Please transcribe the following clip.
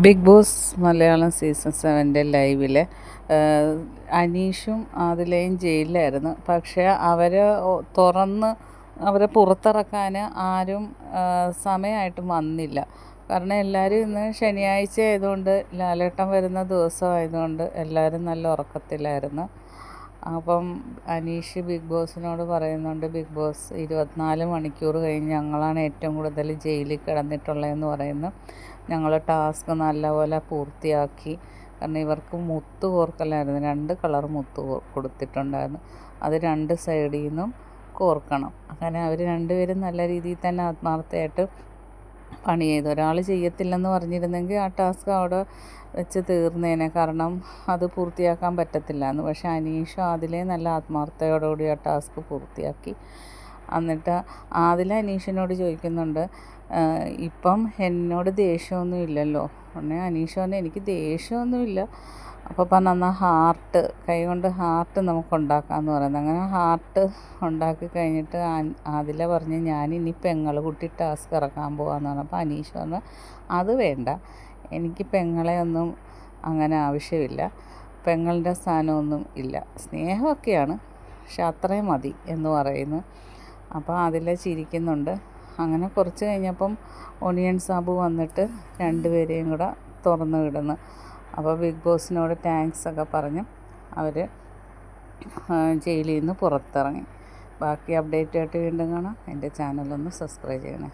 Big boss Malayalam season 7 ലൈവിൽ അനീഷും ആദിലയും ജയിലിലായിരുന്നു. പക്ഷേ അവരെ പുറത്തിറക്കാൻ ആരും സമയമായിട്ട് വന്നില്ല. കാരണം എല്ലാവരും ഇന്ന് ശനിയാഴ്ച ആയതുകൊണ്ട്, ലാലേട്ടൻ വരുന്ന ദിവസമായതുകൊണ്ട് എല്ലാവരും നല്ല ഉറക്കത്തിലായിരുന്നു. അപ്പം അനീഷ് ബിഗ് ബോസിനോട് പറയുന്നുണ്ട്, ബിഗ് ബോസ് 24 മണിക്കൂർ കഴിഞ്ഞ് ഞങ്ങളാണ് ഏറ്റവും കൂടുതൽ ജയിലിൽ കിടന്നിട്ടുള്ളതെന്ന് പറയുന്നു. ഞങ്ങൾ ടാസ്ക് നല്ലപോലെ പൂർത്തിയാക്കി. കാരണം ഇവർക്ക് മുത്ത് കോർക്കലായിരുന്നു, 2 കളർ മുത്ത് കൊടുത്തിട്ടുണ്ടായിരുന്നു. അത് 2 സൈഡിൽ നിന്നും കോർക്കണം. അങ്ങനെ അവർ രണ്ടുപേരും നല്ല രീതിയിൽ തന്നെ ആത്മാർത്ഥമായിട്ട് പണി ചെയ്തു. ഒരാൾ ചെയ്യത്തില്ലെന്ന് പറഞ്ഞിരുന്നെങ്കിൽ ആ ടാസ്ക് അവിടെ വെച്ച് തീർന്നേനെ. കാരണം അത് പൂർത്തിയാക്കാൻ പറ്റത്തില്ലായിരുന്നു. പക്ഷേ അനീഷും ആദിലയും നല്ല ആത്മാർത്ഥതയോടുകൂടി ആ ടാസ്ക് പൂർത്തിയാക്കി. എന്നിട്ട് ആദില അനീഷിനോട് ചോദിക്കുന്നുണ്ട്, ഇപ്പം എന്നോട് ദേഷ്യമൊന്നും ഇല്ലല്ലോ. ഉടനെ അനീഷ് പറഞ്ഞു, എനിക്ക് ദേഷ്യമൊന്നുമില്ല. അപ്പോൾ എന്നാൽ ഹാർട്ട്, കൈ കൊണ്ട് ഹാർട്ട് നമുക്ക് ഉണ്ടാക്കാമെന്ന് പറയുന്നത്. അങ്ങനെ ഹാർട്ട് ഉണ്ടാക്കി കഴിഞ്ഞിട്ട് ആദില പറഞ്ഞ്, ഞാനിനി പെങ്ങളുകുട്ടി ടാസ്ക് ഇറക്കാൻ പോകാമെന്ന് പറഞ്ഞു. അപ്പോൾ അനീഷ് പറഞ്ഞു, അത് വേണ്ട, എനിക്ക് പെങ്ങളെ ഒന്നും അങ്ങനെ ആവശ്യമില്ല, പെങ്ങളുടെ സ്ഥാനമൊന്നും ഇല്ല, സ്നേഹമൊക്കെയാണ്, പക്ഷെ അത്രയും മതി എന്ന് പറയുന്നു. അപ്പോൾ അതിൽ ചിരിക്കുന്നുണ്ട്. അങ്ങനെ കുറച്ച് കഴിഞ്ഞപ്പം ഒണിയൻ സാബു വന്നിട്ട് രണ്ടുപേരെയും കൂടെ തുറന്നു വിടുന്നു. അപ്പോൾ ബിഗ് ബോസിനോട് താങ്ക്സ് ഒക്കെ പറഞ്ഞ് അവർ ജയിലിൽ നിന്ന് പുറത്തിറങ്ങി. ബാക്കി അപ്ഡേറ്റായിട്ട് വീണ്ടും കാണാം. എൻ്റെ ചാനലൊന്ന് സബ്സ്ക്രൈബ് ചെയ്യണേ.